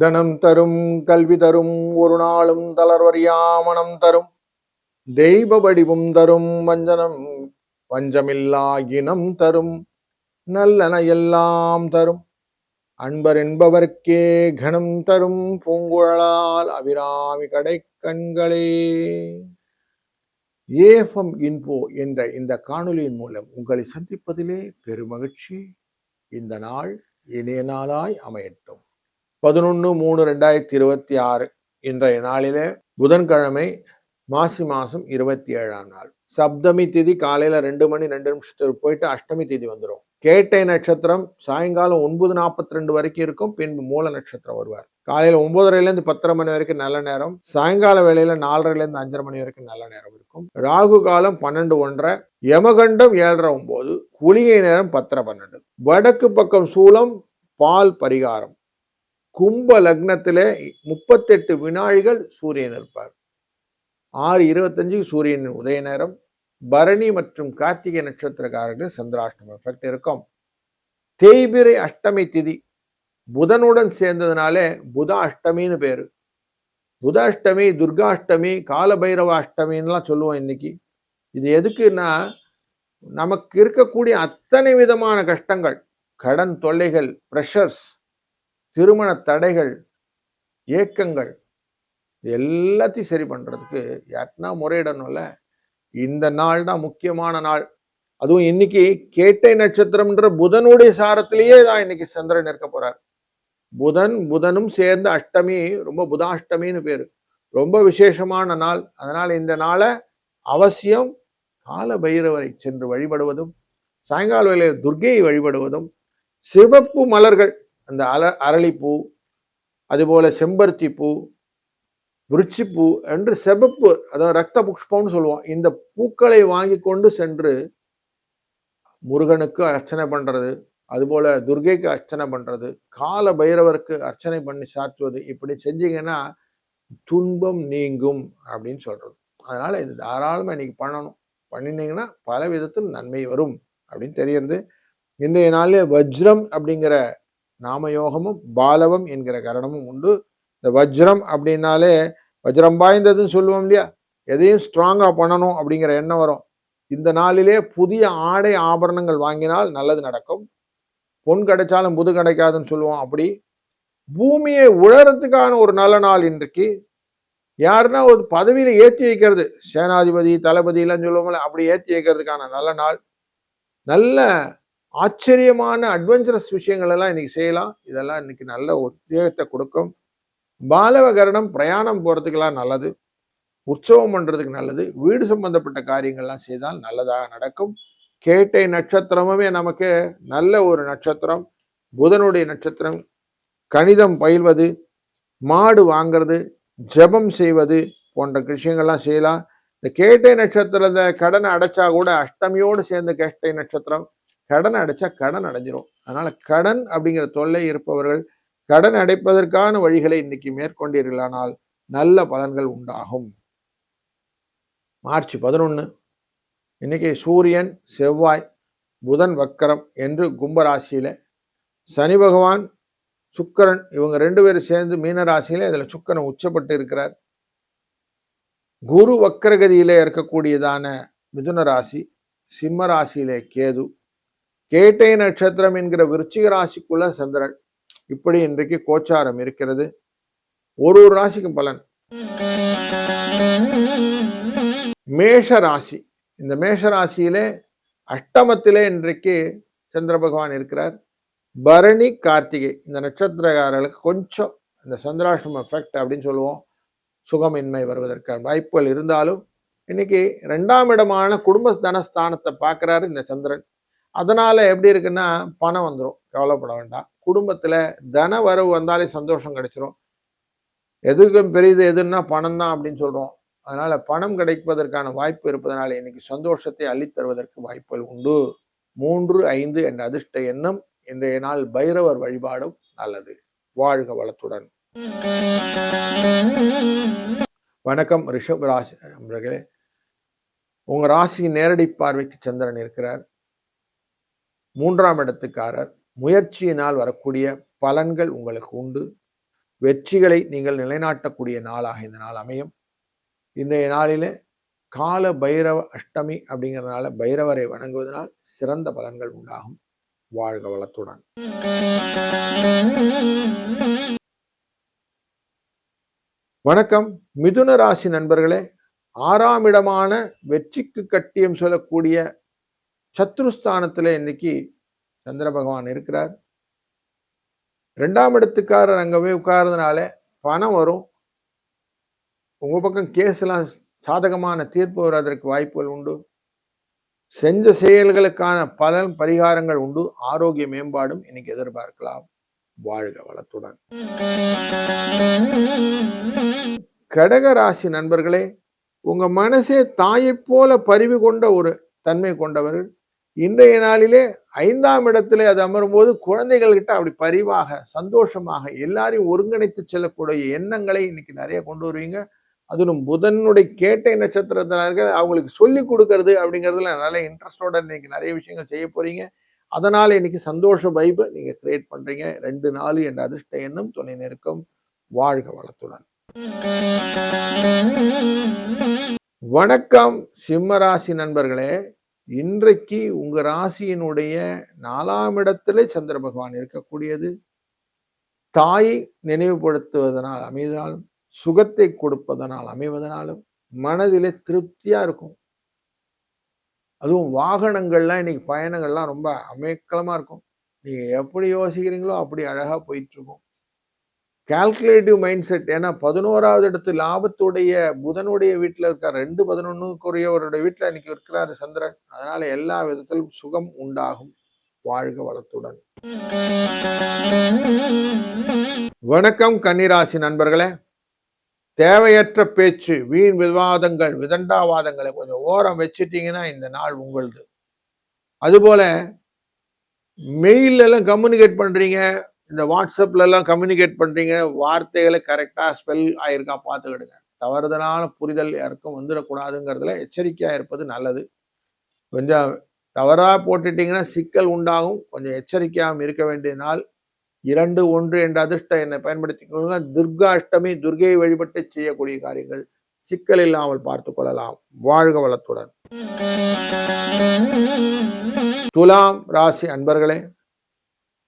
தனம் தரும் கல்வி தரும் ஒரு நாளும் தளர்வறியா மனம் தரும் தெய்வ வடிவும் தரும் வஞ்சனம் வஞ்சமில்லா இனம் தரும் நல்லன எல்லாம் தரும் அன்பர் என்பவர்க்கே கணம் தரும் பூங்குழலால் அபிராமி கடை கண்களே. ஏஎஃப்எம் இன்போ என்ற இந்த காணொலியின் மூலம் உங்களை சந்திப்பதிலே பெருமகிழ்ச்சி. இந்த நாள் இணைய நாளாய் அமையட்டும். 11/3/2026 இன்றைய நாளிலே புதன்கிழமை, மாசி மாசம் 27ஆம் நாள். சப்தமி திதி காலையில 2:02 போயிட்டு அஷ்டமி திதி வந்துடும். கேட்டை நட்சத்திரம் சாயங்காலம் 9:42 வரைக்கும் இருக்கும். பின்பு மூல நட்சத்திரம் வருவார். காலையில 9:30 10:30 மணி வரைக்கும் நல்ல நேரம். சாயங்கால வேளையில 4:30 5:30 மணி வரைக்கும் நல்ல நேரம் இருக்கும். ராகு காலம் 12:01, யமகண்டம் 7:09, குளிகை நேரம் 10:12. வடக்கு பக்கம் சூலம், பால் பரிகாரம். கும்ப லக்னத்திலே 38 வினாழிகள் சூரியன் இருப்பார். 6:25 சூரியனின் உதய நேரம். பரணி மற்றும் கார்த்திகை நட்சத்திரக்காரர்கள் சந்திராஷ்டம எஃபெக்ட் இருக்கும். தேய்பிரை அஷ்டமி திதி புதனுடன் சேர்ந்ததுனாலே புத அஷ்டமின்னு பேரு. புத அஷ்டமி, துர்காஷ்டமி, காலபைரவ அஷ்டமின்லாம் சொல்லுவோம் இன்னைக்கு. இது எதுக்குன்னா, நமக்கு இருக்கக்கூடிய அத்தனை விதமான கஷ்டங்கள், கடன் தொல்லைகள், பிரஷர்ஸ், திருமண தடைகள், ஏக்கங்கள் எல்லாத்தையும் சரி பண்றதுக்கு யாருன்னா முறையிடணும்ல. இந்த நாள் தான் முக்கியமான நாள். அதுவும் இன்னைக்கு கேட்டை நட்சத்திரம்ன்ற புதனுடைய சாரத்திலேயே தான் இன்னைக்கு சந்திரன் இருக்க போறார். புதனும் சேர்ந்த அஷ்டமி, ரொம்ப புதாஷ்டமின்னு பேரு. ரொம்ப விசேஷமான நாள். அதனால இந்த நாளை அவசியம் கால பைரவரை சென்று வழிபடுவதும், சாயங்கால வேளையில் துர்க்கையை வழிபடுவதும், சிவப்பு மலர்கள், அந்த அரளிப்பூ, அதுபோல செம்பருத்தி பூ, விருச்சிப்பூ என்று செவப்பு, அதாவது ரத்த புஷ்பம்னு சொல்லுவோம். இந்த பூக்களை வாங்கி கொண்டு சென்று முருகனுக்கு அர்ச்சனை பண்றது, அதுபோல துர்க்கைக்கு அர்ச்சனை பண்றது, கால பைரவருக்கு அர்ச்சனை பண்ணி சாற்றுவது, இப்படி செஞ்சீங்கன்னா துன்பம் நீங்கும் அப்படின்னு சொல்றது. அதனால இது தாராளமா இன்னைக்கு பண்ணணும். பண்ணினீங்கன்னா பல விதத்தில் நன்மை வரும் அப்படின்னு தெரியுது. இன்றைய நாளிலே வஜ்ரம் அப்படிங்கிற நாமயோகமும் பாலவம் என்கிற கரணமும் உண்டு. இந்த வஜ்ரம் அப்படின்னாலே வஜ்ரம் பாய்ந்ததுன்னு சொல்லுவோம் இல்லையா, எதையும் ஸ்ட்ராங்கா பண்ணணும் அப்படிங்கிற எண்ணம் வரும். இந்த நாளிலே புதிய ஆடை ஆபரணங்கள் வாங்கினால் நல்லது நடக்கும். பொன் கிடைச்சாலும் புது கிடைக்காதுன்னு சொல்லுவோம். அப்படி பூமியை உழறதுக்கான ஒரு நல்ல நாள் இன்றைக்கு. யாருன்னா ஒரு பதவியில ஏற்றி வைக்கிறது, சேனாதிபதி தளபதி எல்லாம் சொல்லுவோம்ல, அப்படி ஏற்றி வைக்கிறதுக்கான நல்ல நாள். நல்ல ஆச்சரியமான அட்வென்ச்சரஸ் விஷயங்கள் எல்லாம் இன்னைக்கு செய்யலாம். இதெல்லாம் இன்னைக்கு நல்ல உத்வேகத்தை கொடுக்கும். பாலவகரணம் பிரயாணம் போறதுக்கெல்லாம் நல்லது, உற்சவம் பண்றதுக்கு நல்லது, வீடு சம்பந்தப்பட்ட காரியங்கள்லாம் செய்தால் நல்லதாக நடக்கும். கேட்டை நட்சத்திரமுமே நமக்கு நல்ல ஒரு நட்சத்திரம், புதனுடைய நட்சத்திரம். கணிதம் பயில்வது, மாடு வாங்கிறது, ஜபம் செய்வது போன்ற விஷயங்கள்லாம் செய்யலாம். இந்த கேட்டை நட்சத்திரத்தை கடனை அடைச்சா கூட, அஷ்டமியோடு சேர்ந்த கேட்டை நட்சத்திரம் கடன் அடைச்சா கடன் அடைஞ்சிரும். அதனால கடன் அப்படிங்கிற தொல்லை இருப்பவர்கள் கடன் அடைப்பதற்கான வழிகளை இன்னைக்கு மேற்கொண்டீர்களானால் நல்ல பலன்கள் உண்டாகும். மார்ச் 11 இன்னைக்கு சூரியன், செவ்வாய், புதன் வக்கரம் என்று கும்பராசியில, சனி பகவான், சுக்கரன் இவங்க 2 பேரும் சேர்ந்து மீன ராசியில, இதுல சுக்கரன் உச்சப்பட்டு இருக்கிறார். குரு வக்கரகதியில இருக்கக்கூடியதான மிதுன ராசி, சிம்ம ராசியிலே கேது, கேட்டை நட்சத்திரம் என்கிற விருச்சிக ராசிக்குள்ள சந்திரன். இப்படி இன்றைக்கு கோச்சாரம் இருக்கிறது. ஒரு ராசிக்கும் பலன். மேஷ ராசி, இந்த மேஷ ராசியிலே அஷ்டமத்திலே இன்றைக்கு சந்திர பகவான் இருக்கிறார். பரணி கார்த்திகை இந்த நட்சத்திரக்காரர்களுக்கு கொஞ்சம் இந்த சந்திராஷ்டம எஃபெக்ட் அப்படின்னு சொல்லுவோம், சுகமின்மை வருவதற்கான வாய்ப்புகள் இருந்தாலும் இன்னைக்கு 2ஆம் இடமான குடும்ப தனஸ்தானத்தை பார்க்கிறாரு இந்த சந்திரன். அதனால எப்படி இருக்குன்னா, பணம் வந்துடும், கவலைப்பட வேண்டாம். குடும்பத்துல தன வரவு வந்தாலே சந்தோஷம் கிடைச்சிரும். எதுக்கும் பெரியது எதுன்னா பணம் தான் அப்படின்னு சொல்றோம். அதனால பணம் கிடைப்பதற்கான வாய்ப்பு இருப்பதனால இன்னைக்கு சந்தோஷத்தை அள்ளித்தருவதற்கு வாய்ப்புகள் உண்டு. 3, 5 என்ற அதிர்ஷ்ட எண்ணம். இன்றைய நாள் பைரவர் வழிபாடும் நல்லது. வாழ்க வளத்துடன். வணக்கம் ரிஷப ராசி நண்பர்களே. உங்க ராசியின் நேரடி பார்வைக்கு சந்திரன் இருக்கிறார். 3ஆம் இடத்துக்காரர். முயற்சியினால் வரக்கூடிய பலன்கள் உங்களுக்கு உண்டு. வெற்றிகளை நீங்கள் நிலைநாட்டக்கூடிய நாளாக இந்த நாள் அமையும். இன்றைய நாளிலே கால பைரவ அஷ்டமி அப்படிங்கிறதுனால பைரவரை வணங்குவதனால் சிறந்த பலன்கள் உண்டாகும். வாழ்க வளத்துடன். வணக்கம் மிதுன ராசி நண்பர்களே. 6ஆம் இடமான வெற்றிக்கு கட்டியம் சொல்லக்கூடிய சத்ருஸ்தானத்துல இன்னைக்கு சந்திர பகவான் இருக்கிறார். 2ஆம் இடத்துக்காரர் அங்க போய் உட்கார்றதுனால பணம் வரும். உங்க பக்கம் கேஸ் எல்லாம் சாதகமான தீர்ப்பு வருவதற்கு வாய்ப்புகள் உண்டு. செஞ்ச செயல்களுக்கான பலன் பரிகாரங்கள் உண்டு. ஆரோக்கிய மேம்பாடும் இன்னைக்கு எதிர்பார்க்கலாம். வாழ்க வளத்துடன். கடக ராசி நண்பர்களே, உங்க மனசே தாயை போல பரிவு கொண்ட ஒரு தன்மை கொண்டவர்கள். இன்றைய நாளிலே 5ஆம் இடத்திலே அது அமரும்போது குழந்தைகள்கிட்ட அப்படி பரிவாக சந்தோஷமாக எல்லாரையும் ஒருங்கிணைத்து செல்லக்கூடிய எண்ணங்களை இன்னைக்கு நிறைய கொண்டு வருவீங்க. அதுவும் புதனுடைய கேட்டை நட்சத்திரத்தினர்கள் அவங்களுக்கு சொல்லி கொடுக்கறது அப்படிங்கிறதுல நல்ல இன்ட்ரெஸ்டோட இன்னைக்கு நிறைய விஷயங்கள் செய்ய போறீங்க. அதனால இன்னைக்கு சந்தோஷ வைபை நீங்க கிரியேட் பண்றீங்க. 2-4 என்ற அதிர்ஷ்ட எண்ணம் துணை நிற்கும். வாழ்க வளத்துடன். வணக்கம் சிம்மராசி நண்பர்களே. இன்றைக்கு உங்க ராசியினுடைய 4ஆம் இடத்திலே சந்திர பகவான் இருக்கக்கூடியது தாயை நினைவுபடுத்துவதனால் அமைவதனாலும் சுகத்தை கொடுப்பதனால் அமைவதனாலும் மனதிலே திருப்தியா இருக்கும். அதுவும் வாகனங்கள்லாம் இன்னைக்கு பயணங்கள்லாம் ரொம்ப அமேக்கலமா இருக்கும். நீங்க எப்படி யோசிக்கிறீங்களோ அப்படி அழகா போயிட்டு இருக்கும். Calculative mind set. ஏன்னா 11ஆவது இடத்து லாபத்துடைய புதனுடைய வீட்டில் இருக்கார். 2-11 வீட்டில் இன்னைக்கு இருக்கிறாரு சந்திரன். அதனால எல்லா விதத்திலும் சுகம் உண்டாகும். வாழ்க வளத்துடன். வணக்கம் கன்னிராசி நண்பர்களே. தேவையற்ற பேச்சு, வீண் விவாதங்கள், விதண்டாவாதங்களை கொஞ்சம் ஓரம் வச்சுட்டீங்கன்னா இந்த நாள் உங்களது. அதுபோல மெயில் எல்லாம் கம்யூனிகேட் பண்றீங்க, இந்த வாட்ஸ்அப்ல எல்லாம் கம்யூனிகேட் பண்றீங்க, வார்த்தைகளை கரெக்டா ஸ்பெல் ஆயிருக்கா பார்த்துக்கிடுங்க. தவறுதலான புரிதல் யாருக்கும் வந்துடக்கூடாதுங்கிறதுல எச்சரிக்கையா இருப்பது நல்லது. கொஞ்சம் தவறா போட்டுட்டீங்கன்னா சிக்கல் உண்டாகும். கொஞ்சம் எச்சரிக்கையாகவும் இருக்க வேண்டிய நாள். 2-1 என்ற அதிர்ஷ்ட எண்ணை பயன்படுத்திக் கொள்ளுங்கள். துர்கா அஷ்டமி, துர்கையை வழிபட்டு செய்யக்கூடிய காரியங்கள் சிக்கல் இல்லாமல் பார்த்துக் கொள்ளலாம். வாழ்க வளத்துடன். துலாம் ராசி அன்பர்களே,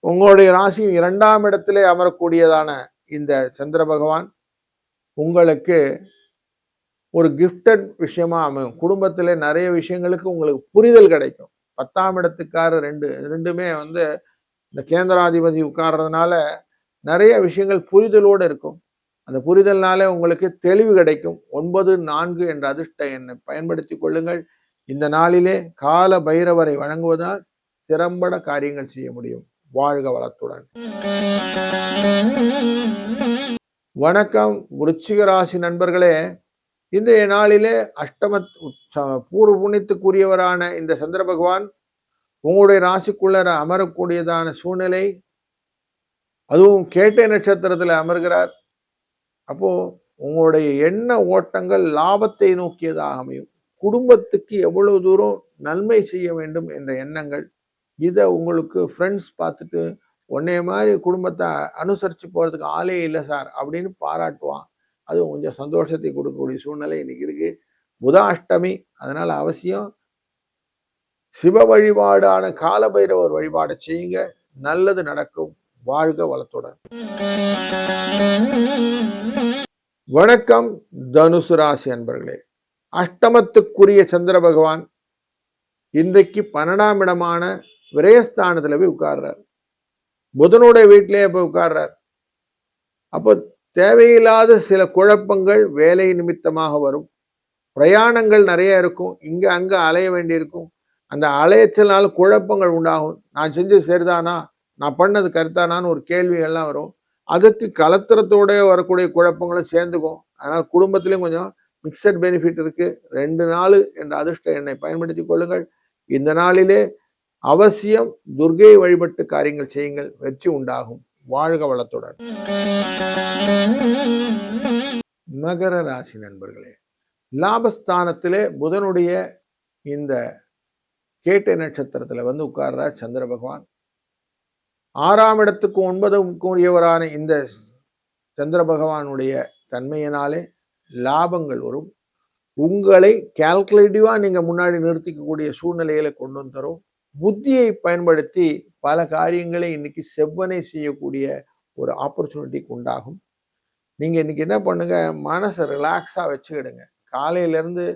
உங்களுடைய ராசியின் 2ஆம் இடத்திலே அமரக்கூடியதான இந்த சந்திர பகவான் உங்களுக்கு ஒரு கிஃப்டட் விஷயமா அமையும். குடும்பத்திலே நிறைய விஷயங்களுக்கு உங்களுக்கு புரிதல் கிடைக்கும். 10ஆம் இடத்துக்காரர் ரெண்டுமே இந்த கேந்திராதிபதி உட்கார்றதுனால நிறைய விஷயங்கள் புரிதலோடு இருக்கும். அந்த புரிதல்னாலே உங்களுக்கு தெளிவு கிடைக்கும். 9-4 என்ற அதிர்ஷ்ட எண்ணை பயன்படுத்தி கொள்ளுங்கள். இந்த நாளிலே கால பைரவரை வழங்குவதால் திறம்பட காரியங்கள் செய்ய முடியும். வாழ்க வளத்துடன். வணக்கம் விருச்சிக ராசி நண்பர்களே. இன்றைய நாளிலே அஷ்டம பூர்வ புண்ணியத்துக்குரியவரான இந்த சந்திர பகவான் உங்களுடைய ராசிக்குள்ள அமரக்கூடியதான சூழ்நிலை. அதுவும் கேட்டை நட்சத்திரத்தில் அமர்கிறார். அப்போ உங்களுடைய எண்ண ஓட்டங்கள் லாபத்தை நோக்கியதாக அமையும். குடும்பத்துக்கு எவ்வளவு தூரம் நன்மை செய்ய வேண்டும் என்ற எண்ணங்கள். இதை உங்களுக்கு ஃப்ரெண்ட்ஸ் பார்த்துட்டு உன்னைய மாதிரி குடும்பத்தை அனுசரித்து போகிறதுக்கு ஆளே இல்லை சார் அப்படின்னு பாராட்டுவான். அது கொஞ்சம் சந்தோஷத்தை கொடுக்கக்கூடிய சூழ்நிலை இன்னைக்கு இருக்கு. புதாஷ்டமி, அதனால அவசியம் சிவ வழிபாடான காலபைரவர் வழிபாடை செய்யுங்க. நல்லது நடக்கும். வாழ்க வளத்துடன். வணக்கம் தனுசு ராசி அன்பர்களே. அஷ்டமத்துக்குரிய சந்திர பகவான் இன்றைக்கு 12ஆம் இடமான விரயஸ்தானத்துல போய் உட்கார்றார். புதனுடைய வீட்டிலேயே போய் உட்கார்றார். அப்போ தேவையில்லாத சில குழப்பங்கள் வேலை நிமித்தமாக வரும். பிரயாணங்கள் நிறைய இருக்கும். இங்க அங்க அலைய வேண்டியிருக்கும். அந்த அலைச்சல்னால குழப்பங்கள் உண்டாகும். நான் செஞ்சது சரிதானா, நான் பண்ணது கருத்தானான்னு ஒரு கேள்விகள்லாம் வரும். அதுக்கு கலத்திரத்தோட வரக்கூடிய குழப்பங்களும் சேர்ந்துக்கும். அதனால் குடும்பத்திலையும் கொஞ்சம் மிக்சட் பெனிஃபிட் இருக்கு. 2-4 என்ற அதிர்ஷ்ட எண்ணை பயன்படுத்தி கொள்ளுங்கள். இந்த நாளிலே அவசியம் துர்கையை வழிபட்டு காரியங்கள் செய்யுங்கள். வெற்றி உண்டாகும். வாழ்க வளத்துடன். மகர ராசி நண்பர்களே, லாபஸ்தானத்திலே புதனுடைய இந்த கேட்டை நட்சத்திரத்துல உட்கார்ற சந்திர பகவான் 6ஆம் இடத்துக்கு 9க்கும் உரியவரான இந்த சந்திர பகவானுடைய தன்மையினாலே லாபங்கள் வரும். உங்களை கால்குலேட்டிவா நீங்க முன்னாடி நிறுத்திக்கக்கூடிய சூழ்நிலைகளை கொண்டு வந்து தரும். புத்தியை பயன்படுத்தி பல காரியங்களை இன்னைக்கு செவ்வனை செய்யக்கூடிய ஒரு ஆப்பர்ச்சுனிட்டிக்கு உண்டாகும். நீங்க இன்னைக்கு என்ன பண்ணுங்க, மனசை ரிலாக்ஸா வச்சுக்கிடுங்க. காலையிலேருந்து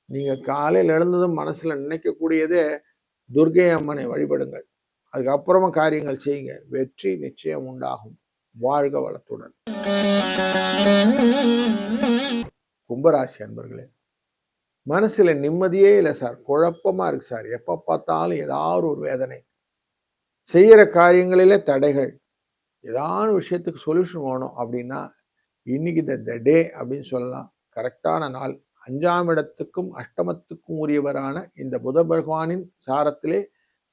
நீங்க காலையில் எழுந்ததும் மனசுல நினைக்கக்கூடியதே துர்க்கை அம்மனை வழிபடுங்கள். அதுக்கப்புறமா காரியங்கள் செய்யுங்க. வெற்றி நிச்சயம் உண்டாகும். வாழ்க வளத்துடன். கும்பராசி அன்பர்களே, மனசுல நிம்மதியே இல்லை சார், குழப்பமா இருக்கு சார், எப்ப பார்த்தாலும் ஏதாவது ஒரு வேதனை, செய்யற காரியங்களிலே தடைகள், ஏதாவது விஷயத்துக்கு சொல்யூஷன் வேணும் அப்படின்னா இன்னைக்கு த டே அப்படின்னு சொல்லலாம். கரெக்டான நாள். 5ஆம் இடத்துக்கும் அஷ்டமத்துக்கும் உரியவரான இந்த புத பகவானின் சாரத்திலே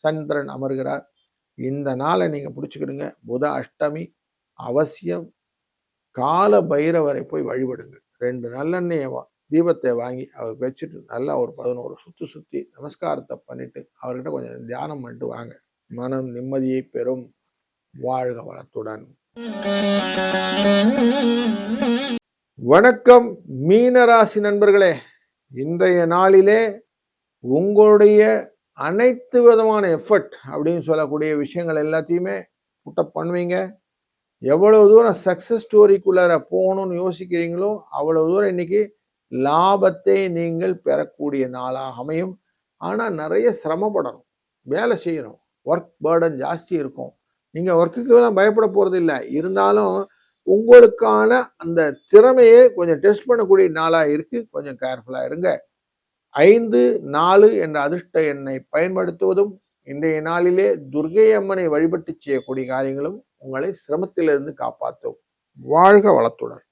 சந்திரன் அமர்கிறார். இந்த நாளை நீங்க பிடிச்சுக்கிடுங்க. புத அஷ்டமி அவசியம் கால பைரவரை போய் வழிபடுங்கள். 2 நல்லெண்ணெயை தீபத்தை வாங்கி அவருக்கு வச்சுட்டு நல்லா ஒரு 11 சுற்றி சுற்றி நமஸ்காரத்தை பண்ணிட்டு அவர்கிட்ட கொஞ்சம் தியானம் பண்ணிட்டு வாங்க. மனம் நிம்மதியை பெறும். வாழ்க வளத்துடன். வணக்கம் மீனராசி நண்பர்களே. இன்றைய நாளிலே உங்களுடைய அனைத்து விதமான எஃபர்ட் அப்படின்னு சொல்லக்கூடிய விஷயங்கள் எல்லாத்தையுமே புட்டப் பண்ணுவீங்க. எவ்வளவு தூரம் சக்சஸ் ஸ்டோரிக்குள்ளார போகணும்னு யோசிக்கிறீங்களோ அவ்வளவு தூரம் இன்னைக்கு லாபத்தை நீங்கள் பெறக்கூடிய நாளாக அமையும். ஆனால் நிறைய சிரமப்படணும், வேலை செய்யணும், ஒர்க் பேர்டன் ஜாஸ்தி இருக்கும். நீங்கள் ஒர்க்குக்கெல்லாம் பயப்பட போகிறது இல்லை. இருந்தாலும் உங்களுக்கான அந்த திறமையை கொஞ்சம் டெஸ்ட் பண்ணக்கூடிய நாளாக இருக்குது. கொஞ்சம் கேர்ஃபுல்லாக இருங்க. 5, 4 என்ற அதிர்ஷ்ட எண்ணை பயன்படுத்துவதும் இன்றைய நாளிலே துர்க்கை அம்மனை வழிபட்டு செய்யக்கூடிய காரியங்களும் உங்களை சிரமத்திலிருந்து காப்பாற்றும். வாழ்க வளத்துடன்.